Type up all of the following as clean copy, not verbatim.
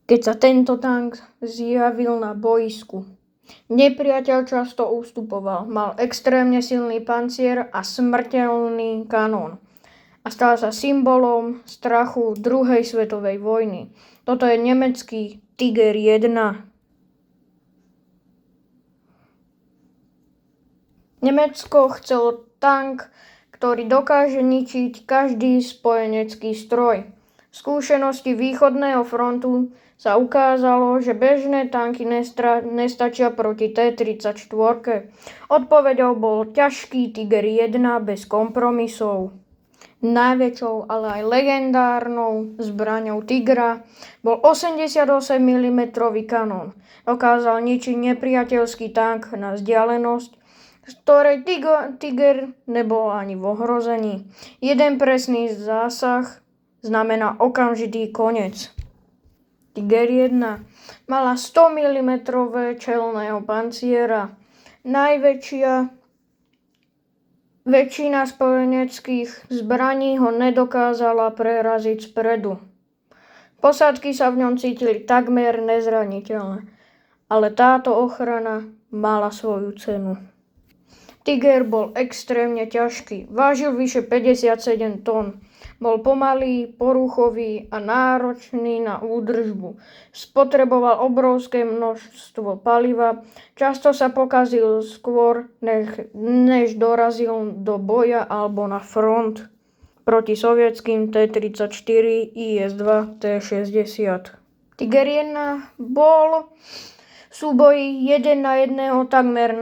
keď sa tento tank zjavil na boisku. Nepriateľ často ustupoval, mal extrémne silný pancier a smrteľný kanón a stal sa symbolom strachu druhej svetovej vojny. Toto je nemecký Tiger 1. Nemecko chcelo tank, ktorý dokáže ničiť každý spojenecký stroj. V skúsenosti východného frontu sa ukázalo, že bežné tanky nestačia proti T-34. Odpoveďou bol ťažký Tiger 1 bez kompromisov. Najväčšou, ale aj legendárnou zbraňou Tigra bol 88 mm kanón. Dokázal ničiť nepriateľský tank na vzdialenosť, z ktorej Tiger nebol ani v ohrození. Jeden presný zásah znamená okamžitý koniec. Tiger 1 mala 100 mm čelného panciera. Väčšina spojeneckých zbraní ho nedokázala preraziť spredu. Posádky sa v ňom cítili takmer nezraniteľné, ale táto ochrana mala svoju cenu. Tiger bol extrémne ťažký, vážil vyše 57 tón. Bol pomalý, poruchový a náročný na údržbu. Spotreboval obrovské množstvo paliva, často sa pokazil skôr, než dorazil do boja alebo na front proti sovietským T-34, IS-2, T-60. Tiger 1 bol v súboji 1-1 takmer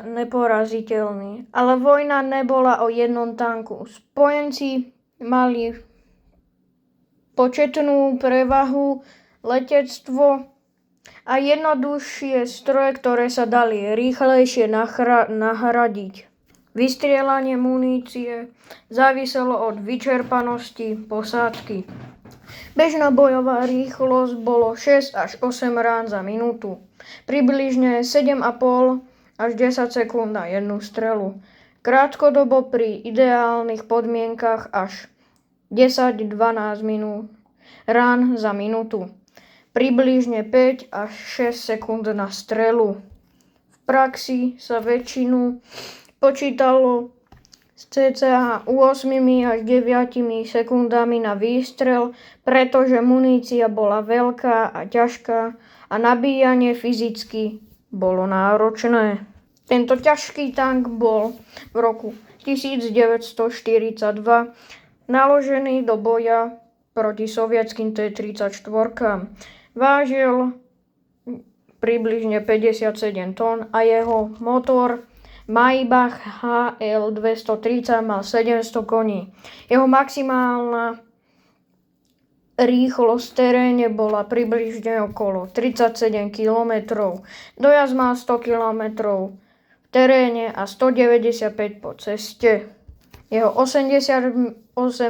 neporaziteľný, ale vojna nebola o jednom tanku. Spojenci mali početnú prevahu, letectvo a jednoduchšie stroje, ktoré sa dali rýchlejšie nahradiť. Vystrieľanie munície záviselo od vyčerpanosti posádky. Bežná bojová rýchlosť bolo 6 až 8 rán za minútu, približne 7,5 až 10 sekúnd na jednu strelu. Krátkodobo pri ideálnych podmienkach až 10-12 minút rán za minútu, približne 5 až 6 sekúnd na strelu. V praxi sa väčšinu počítalo s cca 8 až 9 sekundami na výstrel, pretože munícia bola veľká a ťažká a nabíjanie fyzicky bolo náročné. Tento ťažký tank bol v roku 1942 naložený do boja proti sovietským T-34. Vážil približne 57 tón a jeho motor Maybach HL230 mal 700 koní. Jeho maximálna rýchlosť v teréne bola približne okolo 37 km. Dojazd mal 100 km v teréne a 195 po ceste. Jeho 88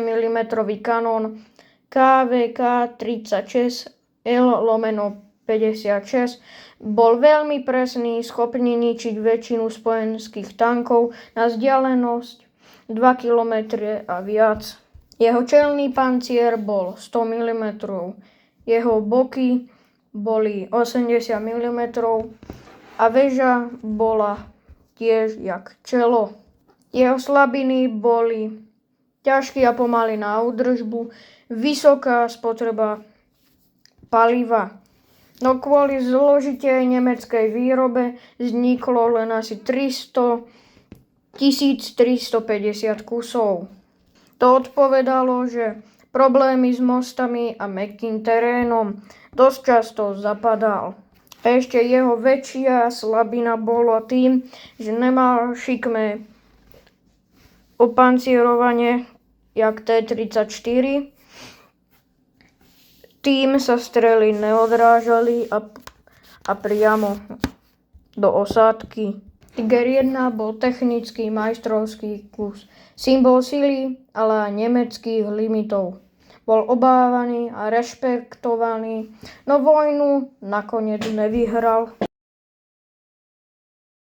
mm kanón KVK 36 L/56 bol veľmi presný, schopný ničiť väčšinu spojenských tankov na vzdialenosť 2 km a viac. Jeho čelný pancier bol 100 mm, jeho boky boli 80 mm a väža bola tiež jak čelo. Jeho slabiny boli ťažký a pomalý na údržbu, vysoká spotreba paliva. No kvôli zložitej nemeckej výrobe vzniklo len asi 1350 kusov. To odpovedalo, že problémy s mostami a mäkkým terénom dosť často zapadal. A ešte jeho väčšia slabina bola tým, že nemal šikmé opancierovanie jak T-34. Tým sa strely neodrážali a priamo do osádky. Tiger 1 bol technický majstrovský kus, symbol sily, ale aj nemeckých limitov. Bol obávaný a rešpektovaný, no vojnu nakoniec nevyhral.